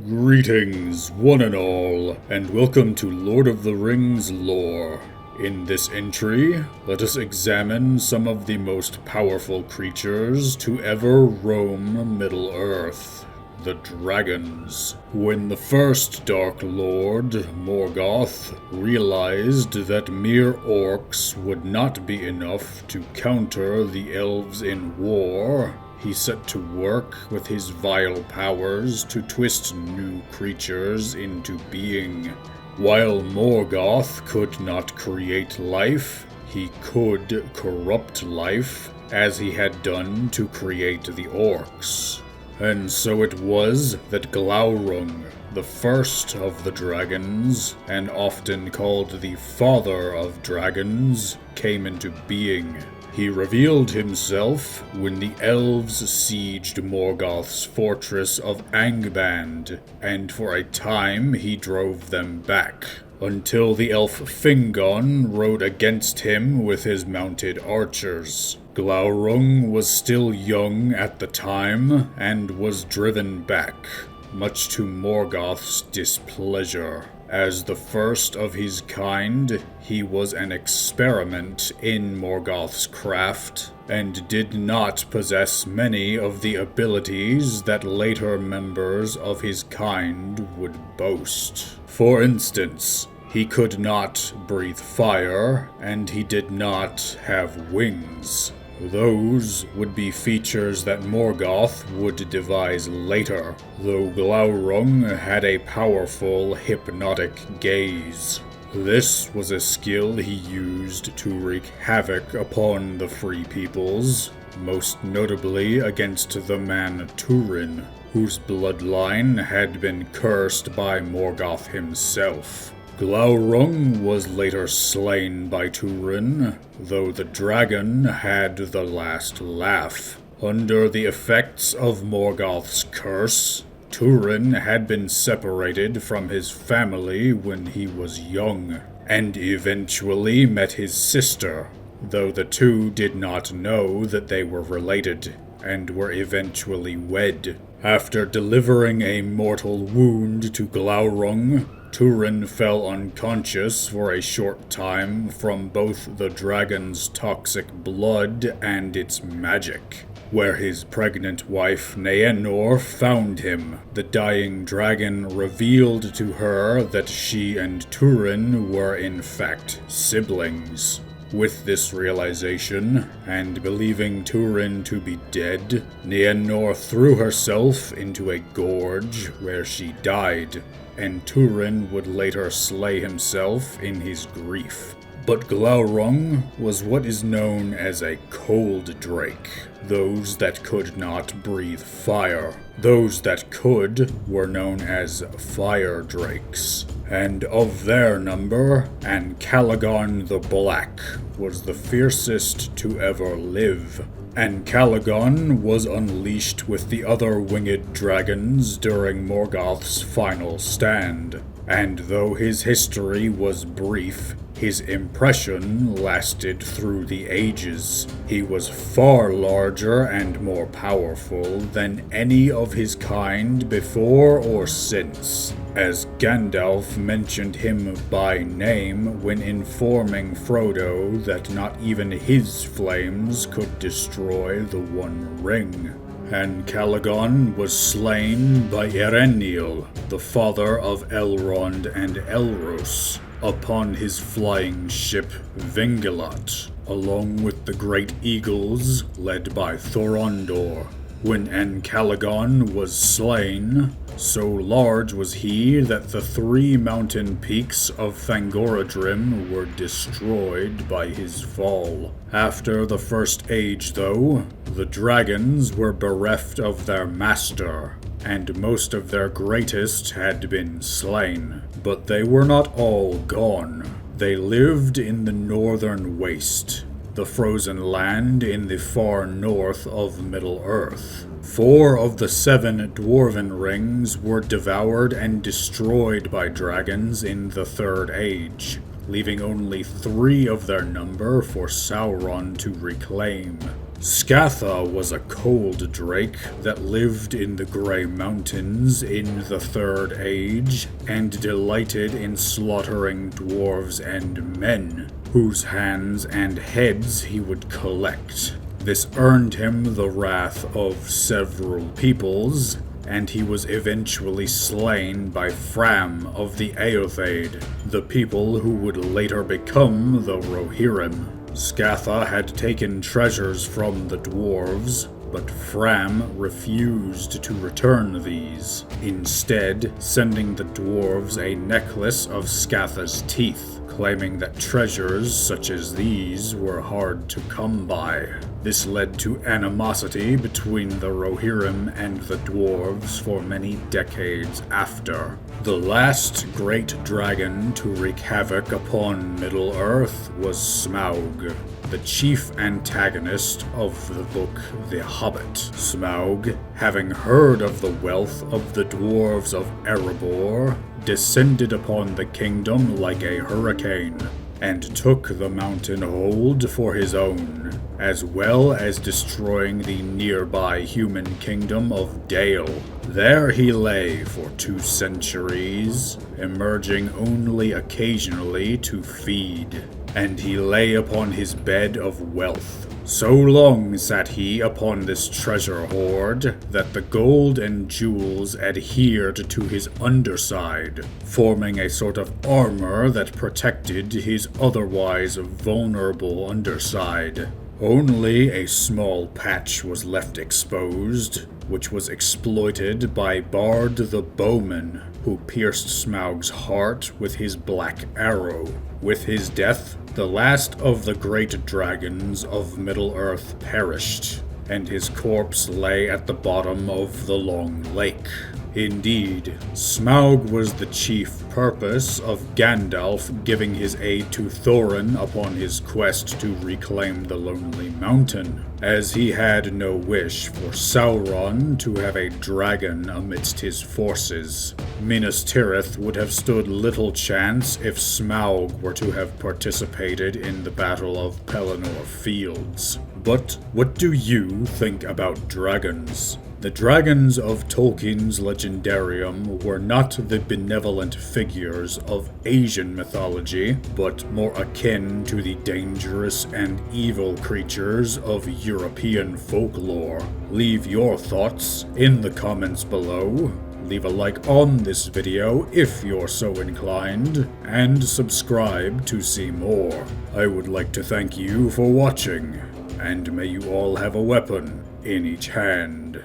Greetings, one and all, and welcome to Lord of the Rings lore. In this entry, let us examine some of the most powerful creatures to ever roam Middle-earth, the dragons. When the first Dark Lord, Morgoth, realized that mere orcs would not be enough to counter the elves in war, he set to work with his vile powers to twist new creatures into being. While Morgoth could not create life, he could corrupt life, as he had done to create the orcs. And so it was that Glaurung, the first of the dragons, and often called the father of dragons, came into being. He revealed himself when the elves sieged Morgoth's fortress of Angband, and for a time he drove them back, until the elf Fingon rode against him with his mounted archers. Glaurung was still young at the time, and was driven back, much to Morgoth's displeasure. As the first of his kind, he was an experiment in Morgoth's craft, and did not possess many of the abilities that later members of his kind would boast. For instance, he could not breathe fire, and he did not have wings. Those would be features that Morgoth would devise later, though Glaurung had a powerful hypnotic gaze. This was a skill he used to wreak havoc upon the Free Peoples, most notably against the man Turin, whose bloodline had been cursed by Morgoth himself. Glaurung was later slain by Turin, though the dragon had the last laugh. Under the effects of Morgoth's curse, Turin had been separated from his family when he was young, and eventually met his sister, though the two did not know that they were related, and were eventually wed. After delivering a mortal wound to Glaurung, Turin fell unconscious for a short time from both the dragon's toxic blood and its magic. Where his pregnant wife Naenor found him, the dying dragon revealed to her that she and Turin were in fact siblings. With this realization, and believing Turin to be dead, Naenor threw herself into a gorge where she died, and Turin would later slay himself in his grief. But Glaurung was what is known as a cold drake, those that could not breathe fire. Those that could were known as fire drakes, and of their number, Ancalagon the Black was the fiercest to ever live. Ancalagon was unleashed with the other winged dragons during Morgoth's final stand, and though his history was brief, his impression lasted through the ages. He was far larger and more powerful than any of his kind before or since, as Gandalf mentioned him by name when informing Frodo that not even his flames could destroy the One Ring. Ancalagon was slain by Eärendil, the father of Elrond and Elros, upon his flying ship Vingalot, along with the great eagles led by Thorondor. When Ancalagon was slain, so large was he that the 3 mountain peaks of Thangorodrim were destroyed by his fall. After the First Age, though, the dragons were bereft of their master, and most of their greatest had been slain. But they were not all gone. They lived in the northern waste, the frozen land in the far north of Middle-earth. 4 of the 7 dwarven rings were devoured and destroyed by dragons in the Third Age, leaving only 3 of their number for Sauron to reclaim. Scatha was a cold drake that lived in the Grey Mountains in the Third Age and delighted in slaughtering dwarves and men, whose hands and heads he would collect. This earned him the wrath of several peoples, and he was eventually slain by Fram of the Eothade, the people who would later become the Rohirrim. Scatha had taken treasures from the dwarves, but Fram refused to return these, instead sending the dwarves a necklace of Scatha's teeth, claiming that treasures such as these were hard to come by. This led to animosity between the Rohirrim and the dwarves for many decades after. The last great dragon to wreak havoc upon Middle-earth was Smaug, the chief antagonist of the book The Hobbit. Smaug, having heard of the wealth of the dwarves of Erebor, descended upon the kingdom like a hurricane, and took the mountain hold for his own, as well as destroying the nearby human kingdom of Dale. There he lay for 2 centuries, emerging only occasionally to feed, and he lay upon his bed of wealth. So long sat he upon this treasure hoard that the gold and jewels adhered to his underside, forming a sort of armor that protected his otherwise vulnerable underside. Only a small patch was left exposed, which was exploited by Bard the Bowman, who pierced Smaug's heart with his black arrow. With his death, the last of the great dragons of Middle-earth perished, and his corpse lay at the bottom of the Long Lake. Indeed, Smaug was the chief purpose of Gandalf giving his aid to Thorin upon his quest to reclaim the Lonely Mountain, as he had no wish for Sauron to have a dragon amidst his forces. Minas Tirith would have stood little chance if Smaug were to have participated in the Battle of Pelennor Fields. But what do you think about dragons? The dragons of Tolkien's legendarium were not the benevolent figures of Asian mythology, but more akin to the dangerous and evil creatures of European folklore. Leave your thoughts in the comments below. Leave a like on this video if you're so inclined, and subscribe to see more. I would like to thank you for watching, and may you all have a weapon in each hand.